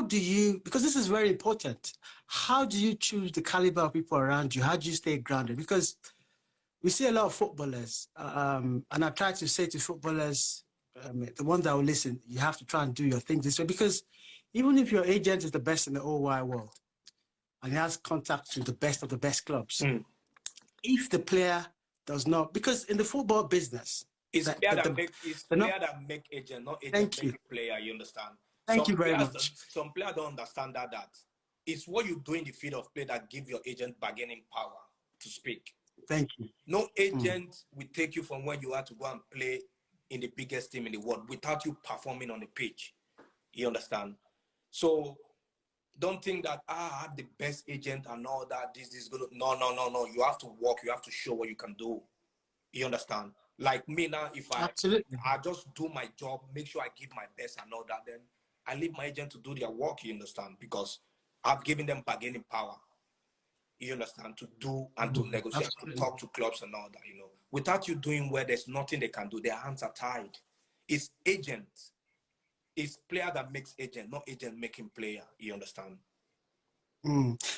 do you, because this is very important, how do you choose the caliber of people around you? How do you stay grounded? Because we see a lot of footballers, and I try to say to footballers, the ones that will listen, you have to try and do your things this way, because even if your agent is the best in the whole wide world and he has contact to the best of the best clubs, if the player does not, because in the football business, it's player that make agent, not agent make player, you understand? Thank you very much. Some players don't understand that it's what you do in the field of play that give your agent bargaining power to speak. Thank you. No agent will take you from where you are to go and play in the biggest team in the world without you performing on the pitch. You understand? So don't think that I have the best agent and all that. This is gonna no. You have to work. You have to show what you can do. You understand? Like me now, if I just do my job, make sure I give my best and all that, then I leave my agent to do their work. You understand? Because I've given them bargaining power. You understand? To do and to negotiate, to talk to clubs and all that. You know, without you doing well, there's nothing they can do. Their hands are tied. It's agent. It's player that makes agent, not agent making player. You understand?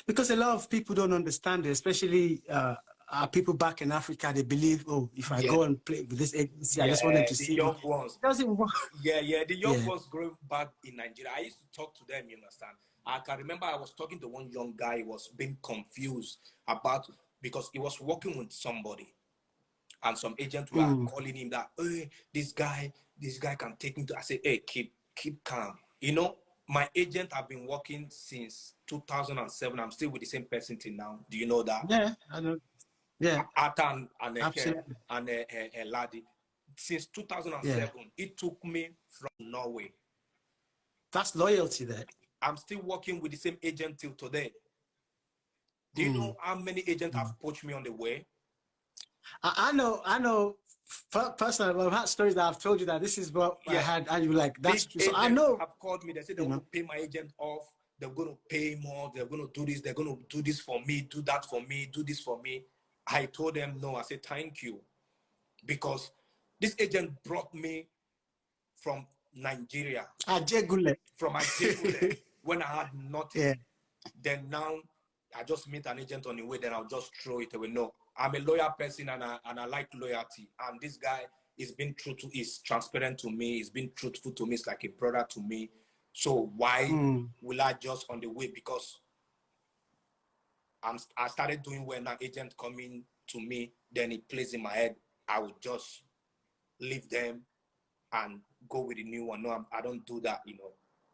Because a lot of people don't understand it, especially our people back in Africa. They believe, oh, if I go and play with this agency, I just want them to see young ones. Doesn't work. The young ones growing back in Nigeria. I used to talk to them. You understand? I can remember I was talking to one young guy who was being confused about, because he was working with somebody, and some agents were calling him that, hey, this guy can take me to. I said, hey, keep calm. You know, my agent have been working since 2007. I'm still with the same person till now. Do you know that? Yeah, I know. Yeah. Atan and Ladi. Since 2007, it took me from Norway. That's loyalty there. I'm still working with the same agent till today. Do you know how many agents have poached me on the way? I know. Personally, I've had stories that I've told you that this is what I had, and you're like, that's true. So I know. Have called me. They said they're going to pay my agent off. They're going to pay more. They're going to do this. They're going to do this for me. Do that for me. Do this for me. I told them no. I said thank you, because this agent brought me from Nigeria. Ajegunle. From Ajegunle when I had nothing. Yeah. Then now I just meet an agent on the way. Then I'll just throw it away. No. I'm a loyal person, and I like loyalty. And this guy is being is transparent to me. He's been truthful to me. It's like a brother to me. So why will I just on the way? Because I started doing well. Now agent coming to me, then it plays in my head. I would just leave them and go with the new one. No, I don't do that. You know,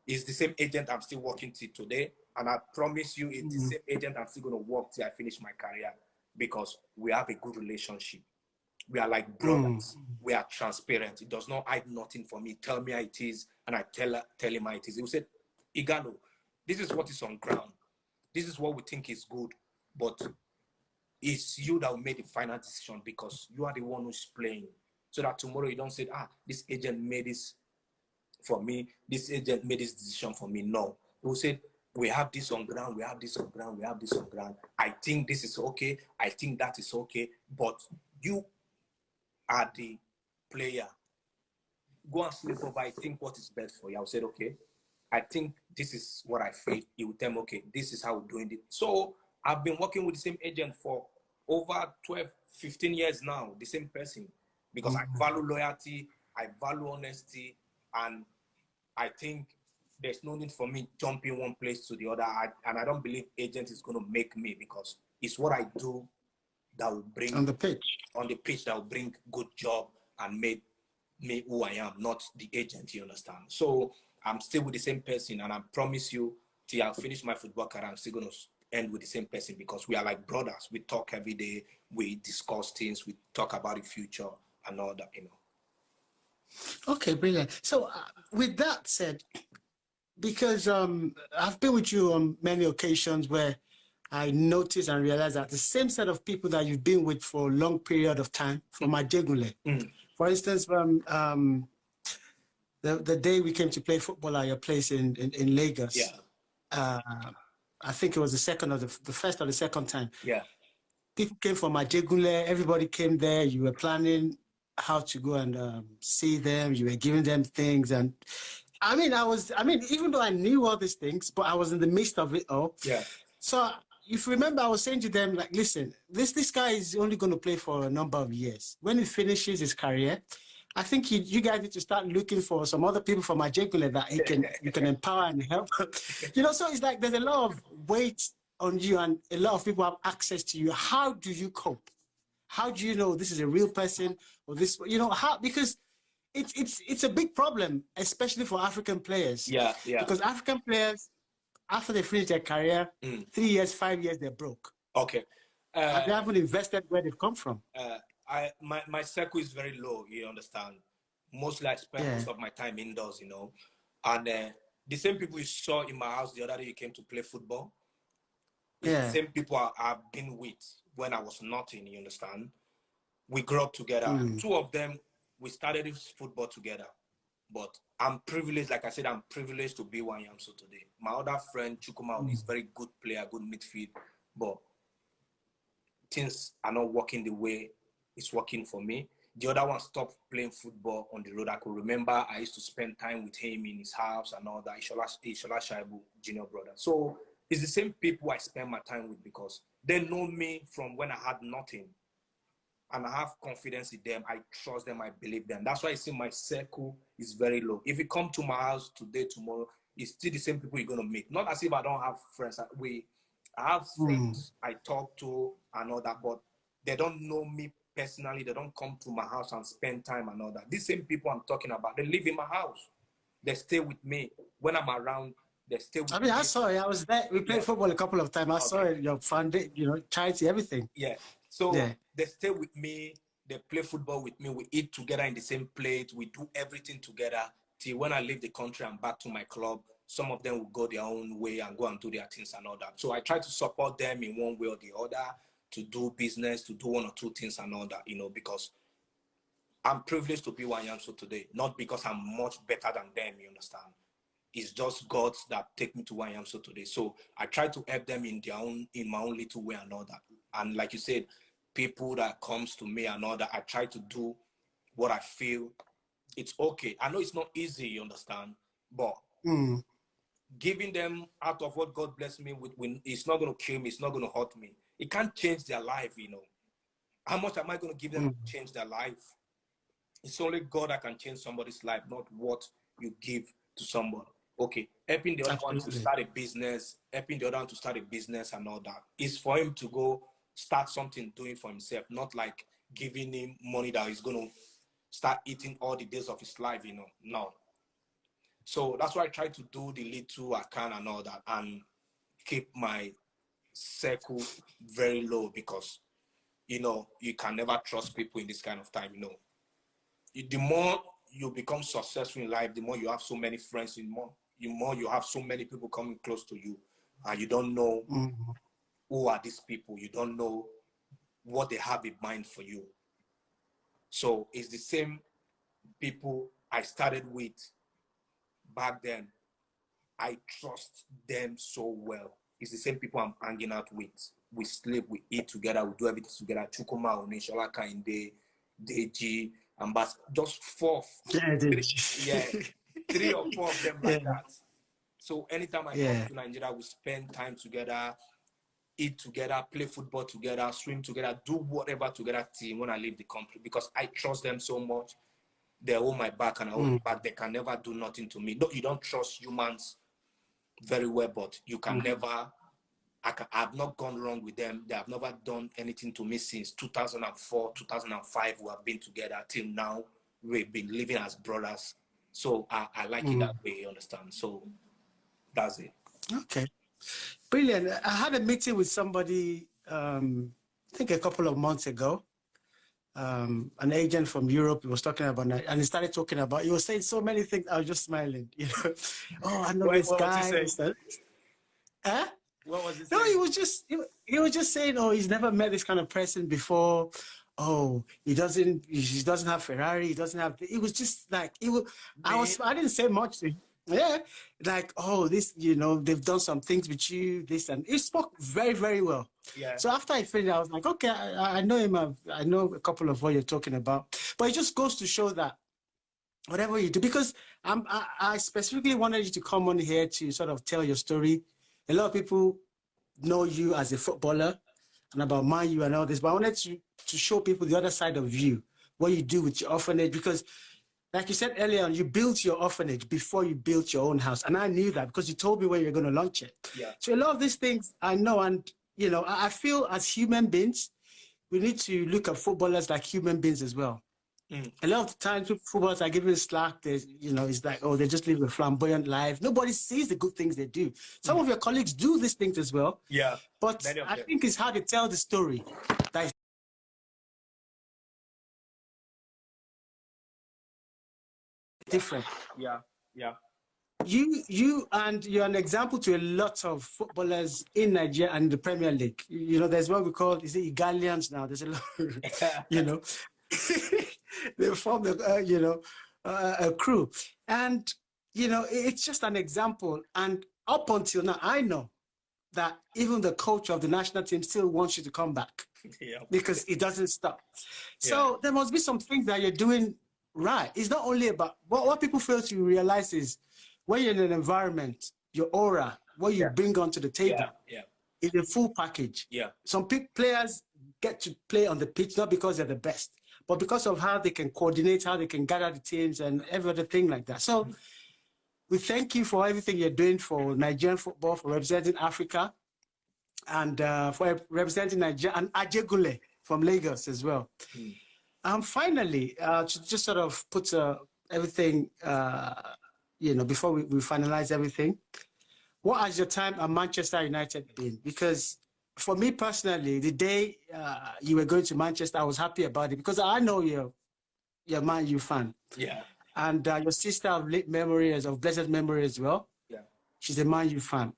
it's the same agent I'm still working till today, and I promise you, it's the same agent I'm still going to work till I finish my career. Because we have a good relationship. We are like brothers. We are transparent. It does not hide nothing from me. Tell me how it is, and I tell him how it is. He will say, Ighalo, this is what is on ground. This is what we think is good. But it's you that will make the final decision, because you are the one who's playing. So that tomorrow you don't say, this agent made this for me. This agent made this decision for me. No. He will say, we have this on ground, we have this on ground, we have this on ground. I think this is okay. I think that is okay. But you are the player. Go and sleep over. I think what is best for you. I said, okay. I think this is what I feel. He will tell me, okay, this is how we're doing it. So I've been working with the same agent for over 12, 15 years now, the same person. Because I value loyalty, I value honesty, and I think there's no need for me jumping one place to the other. And I don't believe agent is going to make me, because it's what I do that will bring on the pitch that will bring good job and make me who I am, not the agent. You understand? So I'm still with the same person, and I promise you, till I finish my football career, I'm still going to end with the same person, because we are like brothers. We talk every day. We discuss things. We talk about the future and all that. You know. Okay, brilliant. So with that said, because I've been with you on many occasions where I noticed and realized that the same set of people that you've been with for a long period of time, from Ajegunle. For instance, the day we came to play football at your place in Lagos, I think it was the first or the second time. Yeah. People came from Ajegunle, everybody came there, you were planning how to go and see them, you were giving them things, and I mean, even though I knew all these things, but I was in the midst of it all. Yeah. So if you remember, I was saying to them, like, listen, this guy is only going to play for a number of years. When he finishes his career, I think you guys need to start looking for some other people from Ajegunle that you can empower and help. You know, so it's like there's a lot of weight on you, and a lot of people have access to you. How do you cope? How do you know this is a real person, or this? You know how, because it's a big problem, especially for African players. Yeah. Because African players, after they finish their career, 3 years, 5 years, they're broke. Okay. They haven't invested where they've come from. My circle is very low, you understand. Mostly I spend most of my time indoors, you know. And the same people you saw in my house the other day you came to play football, the same people I've been with when I was nothing, you understand. We grew up together. Two of them, we started this football together. But I'm privileged, like I said, I'm privileged to be where I am so today. My other friend, Chukwuma, is a very good player, good midfield, but things are not working the way it's working for me. The other one stopped playing football on the road. I could remember I used to spend time with him in his house and all that. Ishola Shaibu, junior brother. So it's the same people I spend my time with because they know me from when I had nothing. And I have confidence in them. I trust them. I believe them. That's why I see my circle is very low. If you come to my house today, tomorrow, it's still the same people you're going to meet. Not as if I don't have friends. I have friends I talk to and all that, but they don't know me personally. They don't come to my house and spend time and all that. These same people I'm talking about, they live in my house. They stay with me. When I'm around, they stay with me. I saw it. I was there. We played football a couple of times. I saw it, your fund, you know, charity, everything. Yeah. So they stay with me. They play football with me. We eat together in the same plate. We do everything together. Till when I leave the country, I'm back to my club. Some of them will go their own way and go and do their things and all that. So I try to support them in one way or the other to do business, to do one or two things and all that, you know, because I'm privileged to be where I am so today. Not because I'm much better than them, you understand? It's just God that take me to where I am so today. So I try to help them in my own little way and all that. And like you said, people that comes to me and all that, I try to do what I feel. It's okay. I know it's not easy, you understand? But giving them out of what God blessed me with, it's not going to kill me. It's not going to hurt me. It can't change their life, you know. How much am I going to give them to change their life? It's only God that can change somebody's life, not what you give to somebody. Okay, helping the other one to start a business, helping the other one to start a business and all that. It's for him to go start something doing for himself, not like giving him money that he's going to start eating all the days of his life, you know. No. So that's why I try to do the little I can and all that and keep my circle very low because, you know, you can never trust people in this kind of time, you know. The more you become successful in life, the more you have so many friends, the more you have so many people coming close to you and you don't know who are these people. You don't know what they have in mind for you. So it's the same people I started with back then. I trust them so well. It's the same people I'm hanging out with. We sleep, we eat together, we do everything together. Chukuma, Onishola, Kainde, Deji, and just four. Three or four of them like that. So anytime I come to Nigeria, we spend time together, eat together, play football together, swim together, do whatever together till when I leave the country because I trust them so much. They hold my back and I hold my back. They can never do nothing to me. No, you don't trust humans very well, but you can never. I've not gone wrong with them. They have never done anything to me since 2004, 2005. We have been together till now. We've been living as brothers. So I like it that way, you understand? So that's it. Okay. Brilliant. I had a meeting with somebody, I think a couple of months ago. An agent from Europe, he was talking about that, and he started talking about, he was saying so many things. I was just smiling, you know. Oh, I know this guy. Huh? What was he saying? No, he was just saying, oh, he's never met this kind of person before. Oh, he doesn't have Ferrari. He doesn't have. It was just like it was. I didn't say much to him. Yeah, like, oh, this, you know, they've done some things with you, this, and he spoke very, very well. Yeah. So after I finished, I was like, okay, I know him. I know a couple of what you're talking about, but it just goes to show that whatever you do, because I specifically wanted you to come on here to sort of tell your story. A lot of people know you as a footballer and about Man U and all this, but I wanted to show people the other side of you, what you do with your orphanage, because like you said earlier on, you built your orphanage before you built your own house. And I knew that because you told me when you're going to launch it. Yeah. So a lot of these things I know. And, you know, I feel as human beings, we need to look at footballers like human beings as well. A lot of the times, footballers are given slack. There's, you know, it's like, oh, they just live a flamboyant life. Nobody sees the good things they do. Some of your colleagues do these things as well. Yeah. But I think it's hard to tell the story. That is different. Yeah. Yeah. You're an example to a lot of footballers in Nigeria and the Premier League. You know, there's what we call, is it Igalians now? There's a lot, you know, they form a crew. And, you know, it's just an example. And up until now, I know that even the coach of the national team still wants you to come back because it doesn't stop. So there must be some things that you're doing right. It's not only about what people fail to realize is when you're in an environment, your aura, what you bring onto the table is a full package. Some players get to play on the pitch not because they're the best, but because of how they can coordinate, how they can gather the teams and every other thing like that. So we thank you for everything you're doing for Nigerian football, for representing Africa, and for representing Nigeria, and Ajegunle from Lagos as well. Finally, to just sort of put everything, you know, before we finalize everything, what has your time at Manchester United been? Because for me personally, the day you were going to Manchester, I was happy about it because I know you're a Man U fan. Yeah. And your sister of late memory, of blessed memory as well. Yeah. She's a Man U fan.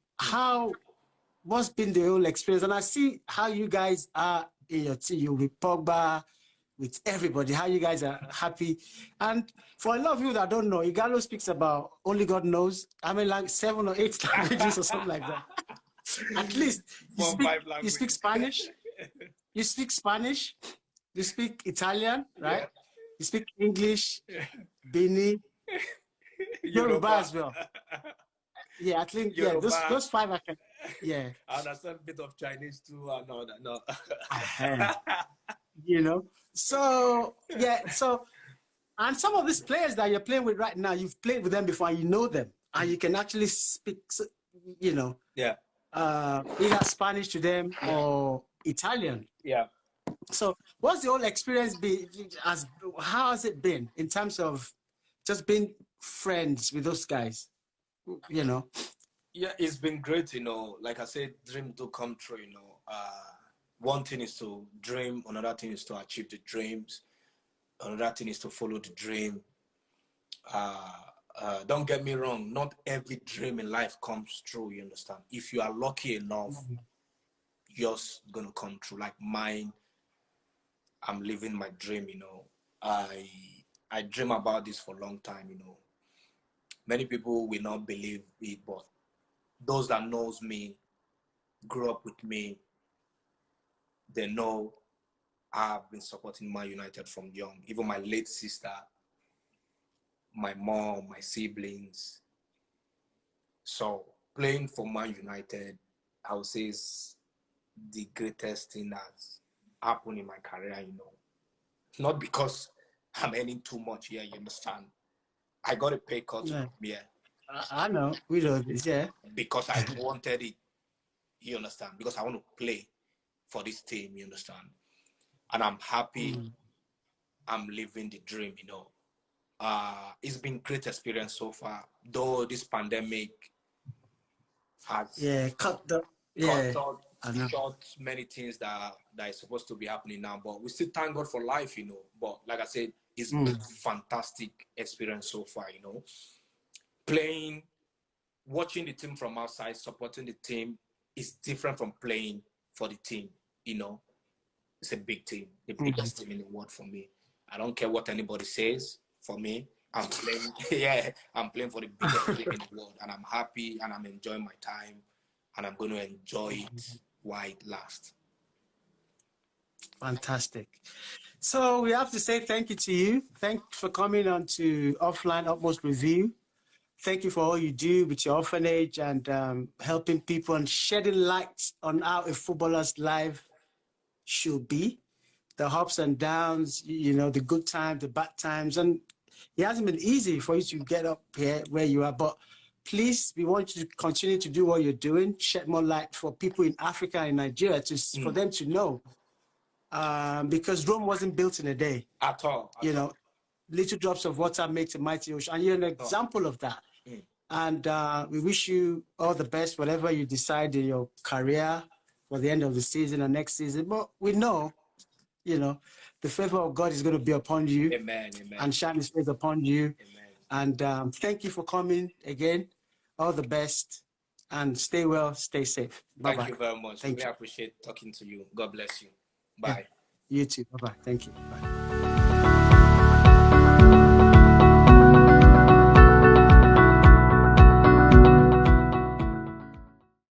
What's been the whole experience? And I see how you guys are in your team. You're with Pogba, with everybody, how you guys are happy. And for a lot of you that don't know, Ighalo speaks about, only God knows, I mean, like 7 or 8 languages or something like that. At least you speak Spanish. You speak Spanish. You speak Italian, right? Yeah. You speak English, Bini, Yoruba as well. Yeah, I think Yoruba. Those 5 I can. Yeah. I understand a bit of Chinese too. No. You know. So and some of these players that you're playing with right now, you've played with them before, and you know them, and you can actually speak. You know. Yeah. Either Spanish to them or Italian. Yeah. So what's the whole experience been? How has it been in terms of just being friends with those guys? You know? Yeah, it's been great, you know. Like I said, dreams do come true, you know. One thing is to dream, another thing is to achieve the dreams, another thing is to follow the dream. Don't get me wrong, not every dream in life comes true, you understand? If you are lucky enough, yours gonna come true. Like mine, I'm living my dream, you know. I dream about this for a long time, you know. Many people will not believe it, but those that knows me, grew up with me, they know I've been supporting Man United from young. Even my late sister, my mom, my siblings. So playing for Man United, I would say is the greatest thing that's happened in my career, you know. Not because I'm earning too much here, you understand? I got a pay cut from here. I know, we know this, yeah. Because I wanted it, you understand? Because I want to play for this team, you understand? And I'm happy I'm living the dream, you know. It's been great experience so far, though this pandemic has cut short many things that is supposed to be happening now, but we still thank God for life, you know. But like I said, it's been a fantastic experience so far, you know. Playing, watching the team from outside, supporting the team is different from playing for the team, you know. It's a big team, the biggest team in the world for me. I don't care what anybody says. For me, I'm playing. I'm playing for the biggest team in the world, and I'm happy and I'm enjoying my time, and I'm going to enjoy it while it lasts. Fantastic. So we have to say thank you to you. Thanks for coming on to Offline Utmost Review. Thank you for all you do with your orphanage and helping people and shedding light on how a footballer's life should be. The ups and downs, you know, the good times, the bad times. And it hasn't been easy for you to get up here where you are. But please, we want you to continue to do what you're doing, shed more light for people in Africa and Nigeria for them to know. Because Rome wasn't built in a day. At all. You know, little drops of water makes a mighty ocean. And you're an example of that. And we wish you all the best, whatever you decide in your career for the end of the season or next season. But we know, you know, the favor of God is going to be upon you. Amen. Amen. And shine his face upon you. Amen. And thank you for coming again. All the best. And stay well, stay safe. Bye-bye. Thank you very much. We appreciate talking to you. God bless you. Bye. You too. Bye-bye. Thank you.